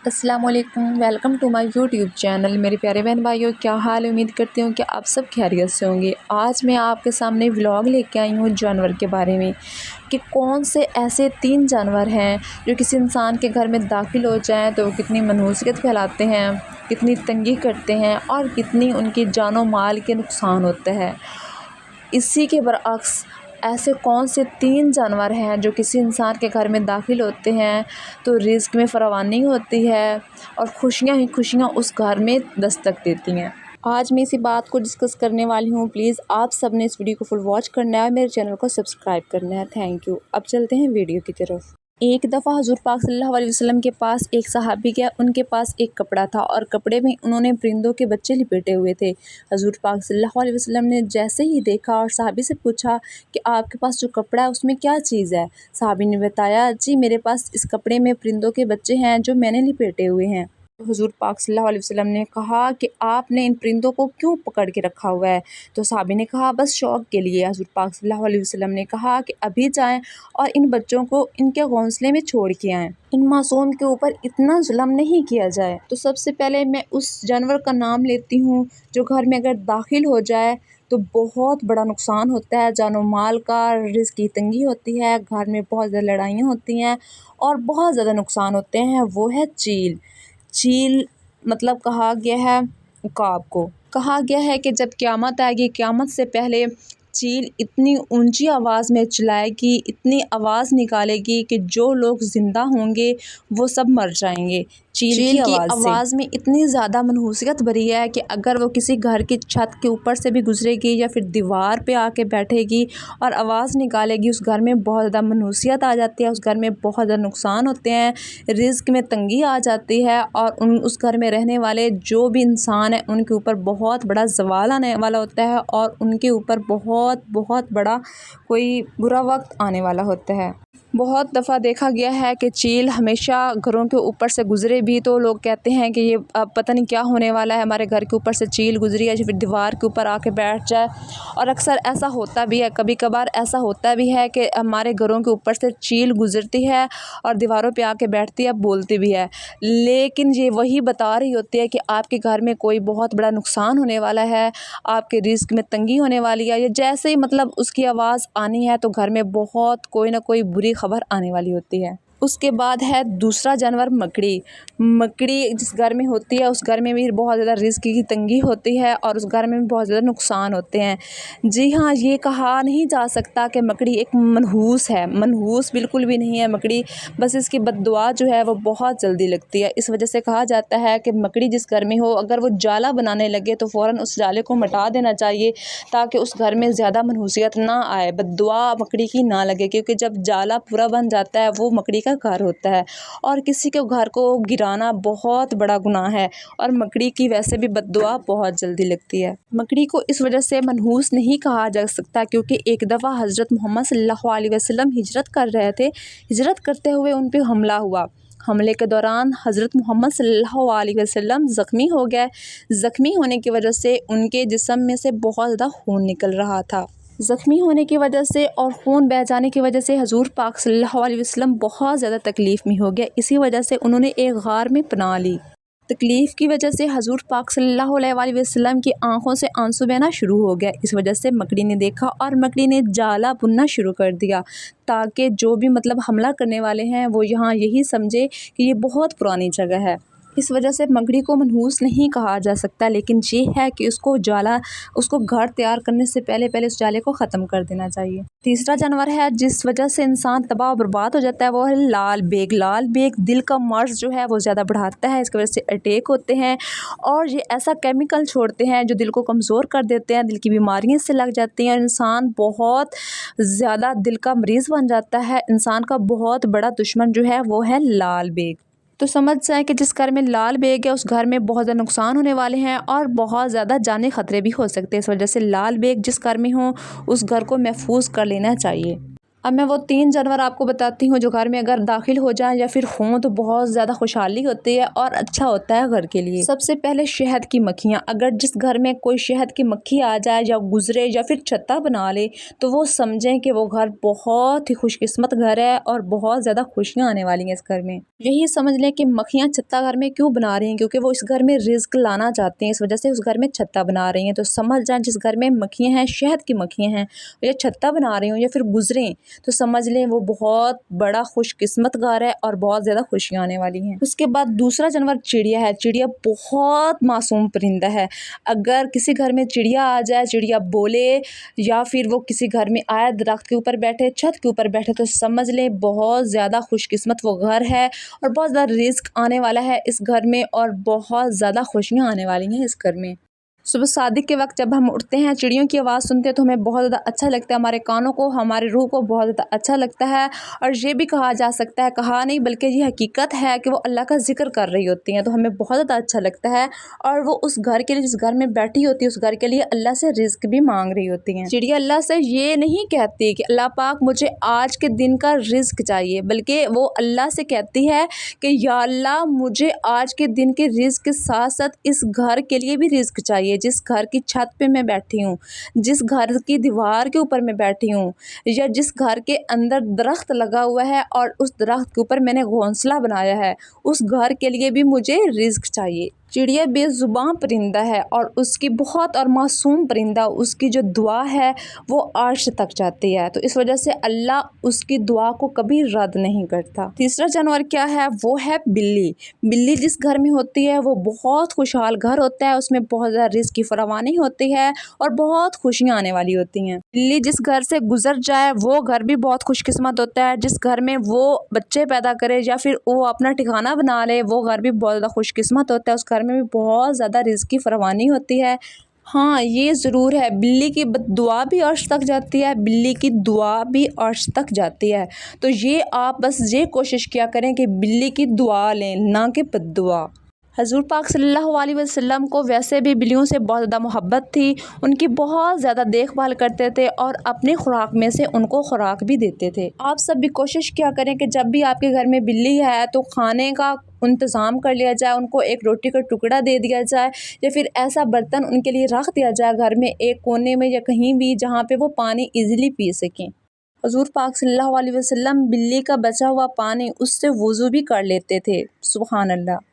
السلام علیکم، welcome to my YouTube channel. میرے پیارے بہن بھائیوں، کیا حال ہے؟ امید کرتی ہوں کہ آپ سب خیریت سے ہوں گے۔ آج میں آپ کے سامنے ولاگ لے کے آئی ہوں جانور کے بارے میں کہ کون سے ایسے 3 جانور ہیں جو کسی انسان کے گھر میں داخل ہو جائیں تو وہ کتنی منحوسیت پھیلاتے ہیں، کتنی تنگی کرتے ہیں اور کتنی ان کی جان و مال کے نقصان ہوتا ہے۔ اسی کے برعکس ایسے کون سے 3 جانور ہیں جو کسی انسان کے گھر میں داخل ہوتے ہیں تو رزق میں فراوانی ہوتی ہے اور خوشیاں ہی خوشیاں اس گھر میں دستک دیتی ہیں۔ آج میں اسی بات کو ڈسکس کرنے والی ہوں۔ پلیز آپ سب نے اس ویڈیو کو فل واچ کرنا ہے اور میرے چینل کو سبسکرائب کرنا ہے۔ Thank you. اب چلتے ہیں ویڈیو کی طرف۔ ایک دفعہ حضور پاک صلی اللہ علیہ وسلم کے پاس ایک صحابی گیا۔ ان کے پاس ایک کپڑا تھا اور کپڑے میں انہوں نے پرندوں کے بچے لپیٹے ہوئے تھے۔ حضور پاک صلی اللہ علیہ وسلم نے جیسے ہی دیکھا اور صحابی سے پوچھا کہ آپ کے پاس جو کپڑا ہے اس میں کیا چیز ہے؟ صحابی نے بتایا، جی میرے پاس اس کپڑے میں پرندوں کے بچے ہیں جو میں نے لپیٹے ہوئے ہیں۔ حضور پاک صلی اللہ علیہ وسلم نے کہا کہ آپ نے ان پرندوں کو کیوں پکڑ کے رکھا ہوا ہے؟ تو صحابی نے کہا بس شوق کے لیے۔ حضور پاک صلی اللہ علیہ وسلم نے کہا کہ ابھی جائیں اور ان بچوں کو ان کے گھونسلے میں چھوڑ کے آئیں، ان معصوم کے اوپر اتنا ظلم نہیں کیا جائے۔ تو سب سے پہلے میں اس جانور کا نام لیتی ہوں جو گھر میں اگر داخل ہو جائے تو بہت بڑا نقصان ہوتا ہے، جان و مال کا، رزق کی تنگی ہوتی ہے، گھر میں بہت زیادہ لڑائیاں ہوتی ہیں اور بہت زیادہ نقصان ہوتے ہیں۔ وہ ہے چیل۔ چیل مطلب کہا گیا ہے عقاب کو، کہا گیا ہے کہ جب قیامت آئے گی، قیامت سے پہلے چیل اتنی اونچی آواز میں چلائے گی، اتنی آواز نکالے گی کہ جو لوگ زندہ ہوں گے وہ سب مر جائیں گے چیل کی آواز میں۔ اتنی زیادہ منحوسیت بھری ہے کہ اگر وہ کسی گھر کی چھت کے اوپر سے بھی گزرے گی یا پھر دیوار پہ آ کے بیٹھے گی اور آواز نکالے گی، اس گھر میں بہت زیادہ منحوسیت آ جاتی ہے، اس گھر میں بہت زیادہ نقصان ہوتے ہیں، رزق میں تنگی آ جاتی ہے اور اس گھر میں رہنے والے جو بھی انسان ہیں ان کے اوپر بہت بڑا زوال آنے والا ہوتا ہے اور ان کے اوپر بہت بڑا کوئی برا وقت آنے والا ہوتا ہے۔ بہت دفعہ دیکھا گیا ہے کہ چیل ہمیشہ گھروں کے اوپر سے گزرے بھی تو لوگ کہتے ہیں کہ یہ اب پتہ نہیں کیا ہونے والا ہے، ہمارے گھر کے اوپر سے چیل گزری ہے یا پھر دیوار کے اوپر آ کے بیٹھ جائے، اور اکثر ایسا ہوتا بھی ہے، کبھی کبھار ایسا ہوتا بھی ہے کہ ہمارے گھروں کے اوپر سے چیل گزرتی ہے اور دیواروں پہ آ کے بیٹھتی ہے، بولتی بھی ہے، لیکن یہ وہی بتا رہی ہوتی ہے کہ آپ کے گھر میں کوئی بہت بڑا نقصان ہونے والا ہے، آپ کے رزق میں تنگی ہونے والی ہے، یا جیسے ہی مطلب اس کی آواز آنی ہے تو گھر میں بہت کوئی نہ کوئی بری خبر آنے والی ہوتی ہے۔ اس کے بعد ہے دوسرا جانور مکڑی۔ مکڑی جس گھر میں ہوتی ہے اس گھر میں بھی بہت زیادہ رزق کی تنگی ہوتی ہے اور اس گھر میں بھی بہت زیادہ نقصان ہوتے ہیں۔ جی ہاں، یہ کہا نہیں جا سکتا کہ مکڑی ایک منحوس ہے، منحوس بالکل بھی نہیں ہے مکڑی، بس اس کی بد دعا جو ہے وہ بہت جلدی لگتی ہے۔ اس وجہ سے کہا جاتا ہے کہ مکڑی جس گھر میں ہو اگر وہ جالا بنانے لگے تو فوراً اس جالے کو مٹا دینا چاہیے تاکہ اس گھر میں زیادہ منحوسیت نہ آئے، بد دعا مکڑی کی نہ لگے، کیونکہ جب جالا پورا بن جاتا ہے وہ مکڑی کا گھر ہوتا ہے اور کسی کے گھر کو گرانا بہت بڑا گناہ ہے، اور مکڑی کی ویسے بھی بد دعا بہت جلدی لگتی ہے۔ مکڑی کو اس وجہ سے منحوس نہیں کہا جا سکتا کیونکہ ایک دفعہ حضرت محمد صلی اللہ علیہ وسلم ہجرت کر رہے تھے، ہجرت کرتے ہوئے ان پہ حملہ ہوا، حملے کے دوران حضرت محمد صلی اللہ علیہ وسلم زخمی ہو گئے، زخمی ہونے کی وجہ سے ان کے جسم میں سے بہت زیادہ خون نکل رہا تھا، زخمی ہونے کی وجہ سے اور خون بہہ جانے کی وجہ سے حضور پاک صلی اللہ علیہ وسلم بہت زیادہ تکلیف میں ہو گیا، اسی وجہ سے انہوں نے ایک غار میں پناہ لی۔ تکلیف کی وجہ سے حضور پاک صلی اللہ علیہ وسلم کی آنکھوں سے آنسو بہنا شروع ہو گیا، اس وجہ سے مکڑی نے دیکھا اور مکڑی نے جالا بننا شروع کر دیا تاکہ جو بھی مطلب حملہ کرنے والے ہیں وہ یہاں یہی سمجھے کہ یہ بہت پرانی جگہ ہے۔ اس وجہ سے مکڑی کو منحوس نہیں کہا جا سکتا، لیکن یہ ہے کہ اس کو گھر تیار کرنے سے پہلے اس جالے کو ختم کر دینا چاہیے۔ تیسرا جانور ہے جس وجہ سے انسان تباہ و برباد ہو جاتا ہے، وہ ہے لال بیگ۔ لال بیگ دل کا مرض جو ہے وہ زیادہ بڑھاتا ہے، اس کی وجہ سے اٹیک ہوتے ہیں اور یہ ایسا کیمیکل چھوڑتے ہیں جو دل کو کمزور کر دیتے ہیں، دل کی بیماریاں سے لگ جاتی ہیں اور انسان بہت زیادہ دل کا مریض بن جاتا ہے۔ انسان کا بہت بڑا دشمن جو ہے وہ ہے لال بیگ۔ تو سمجھ جائیں کہ جس گھر میں لال بیگ ہے اس گھر میں بہت زیادہ نقصان ہونے والے ہیں اور بہت زیادہ جانی خطرے بھی ہو سکتے ہیں، اس وجہ سے لال بیگ جس گھر میں ہو اس گھر کو محفوظ کر لینا چاہیے۔ اب میں وہ 3 جانور آپ کو بتاتی ہوں جو گھر میں اگر داخل ہو جائیں یا پھر ہوں تو بہت زیادہ خوشحالی ہوتی ہے اور اچھا ہوتا ہے گھر کے لیے۔ سب سے پہلے شہد کی مکھیاں، اگر جس گھر میں کوئی شہد کی مکھی آ جائے یا گزرے یا پھر چھتا بنا لے تو وہ سمجھیں کہ وہ گھر بہت ہی خوش قسمت گھر ہے اور بہت زیادہ خوشیاں آنے والی ہیں اس گھر میں۔ یہی سمجھ لیں کہ مکھیاں چھتا گھر میں کیوں بنا رہی ہیں، کیونکہ وہ اس گھر میں رزق لانا چاہتے ہیں، اس وجہ سے اس گھر میں چھتا بنا رہی ہیں۔ تو سمجھ جائیں جس گھر میں مکھیاں ہیں، شہد کی مکھیاں ہیں، یا چھتا بنا رہی ہوں یا پھر گزریں تو سمجھ لیں وہ بہت بڑا خوش قسمت گھر ہے اور بہت زیادہ خوشیاں آنے والی ہیں۔ اس کے بعد دوسرا جانور چڑیا ہے۔ چڑیا بہت معصوم پرندہ ہے۔ اگر کسی گھر میں چڑیا آ جائے، چڑیا بولے یا پھر وہ کسی گھر میں آئے، درخت کے اوپر بیٹھے، چھت کے اوپر بیٹھے، تو سمجھ لیں بہت زیادہ خوش قسمت وہ گھر ہے اور بہت زیادہ رزق آنے والا ہے اس گھر میں اور بہت زیادہ خوشیاں آنے والی ہیں اس گھر میں۔ صبح صادق کے وقت جب ہم اٹھتے ہیں، چڑیوں کی آواز سنتے ہیں تو ہمیں بہت زیادہ اچھا لگتا ہے، ہمارے کانوں کو، ہمارے روح کو بہت زیادہ اچھا لگتا ہے۔ اور یہ بھی کہا جا سکتا ہے، کہا نہیں بلکہ یہ حقیقت ہے کہ وہ اللہ کا ذکر کر رہی ہوتی ہیں تو ہمیں بہت زیادہ اچھا لگتا ہے، اور وہ اس گھر کے لیے، جس گھر میں بیٹھی ہوتی ہے اس گھر کے لیے اللہ سے رزق بھی مانگ رہی ہوتی ہیں۔ چڑیا اللہ سے یہ نہیں کہتی کہ اللہ پاک مجھے آج کے دن کا رزق چاہیے، بلکہ وہ اللہ سے کہتی ہے کہ یا اللہ مجھے آج کے دن کے رزق کے ساتھ ساتھ اس گھر کے لیے بھی رزق چاہیے، جس گھر کی چھت پہ میں بیٹھی ہوں، جس گھر کی دیوار کے اوپر میں بیٹھی ہوں، یا جس گھر کے اندر درخت لگا ہوا ہے اور اس درخت کے اوپر میں نے گھونسلہ بنایا ہے، اس گھر کے لیے بھی مجھے رزق چاہیے۔ چڑیا بے زباں پرندہ ہے اور اس کی بہت اور معصوم پرندہ، اس کی جو دعا ہے وہ عرش تک جاتی ہے، تو اس وجہ سے اللہ اس کی دعا کو کبھی رد نہیں کرتا۔ تیسرا جانور کیا ہے؟ وہ ہے بلی۔ بلی جس گھر میں ہوتی ہے وہ بہت خوشحال گھر ہوتا ہے، اس میں بہت زیادہ رزق کی فراوانی ہوتی ہے اور بہت خوشیاں آنے والی ہوتی ہیں۔ بلی جس گھر سے گزر جائے وہ گھر بھی بہت خوش قسمت ہوتا ہے، جس گھر میں وہ بچے پیدا کرے یا پھر وہ اپنا ٹھکانہ بنا لے وہ گھر بھی بہت زیادہ خوش قسمت ہوتا ہے، اس گھر میں بھی بہت زیادہ رزق کی فراوانی ہوتی ہے۔ ہاں یہ ضرور ہے، بلی کی دعا بھی عرش تک جاتی ہے، بلی کی دعا بھی عرش تک جاتی ہے، تو یہ آپ بس یہ کوشش کیا کریں کہ بلی کی دعا لیں، نہ کہ بد دعا۔ حضور پاک صلی اللہ علیہ وسلم کو ویسے بھی بلیوں سے بہت زیادہ محبت تھی، ان کی بہت زیادہ دیکھ بھال کرتے تھے اور اپنی خوراک میں سے ان کو خوراک بھی دیتے تھے۔ آپ سب بھی کوشش کیا کریں کہ جب بھی آپ کے گھر میں بلی ہے تو کھانے کا انتظام کر لیا جائے، ان کو ایک روٹی کا ٹکڑا دے دیا جائے یا پھر ایسا برتن ان کے لیے رکھ دیا جائے گھر میں ایک کونے میں یا کہیں بھی جہاں پہ وہ پانی ایزیلی پی سکیں۔ حضور پاک صلی اللہ علیہ وسلم بلی کا بچا ہوا پانی اس سے وضو بھی کر لیتے تھے، سبحان اللہ۔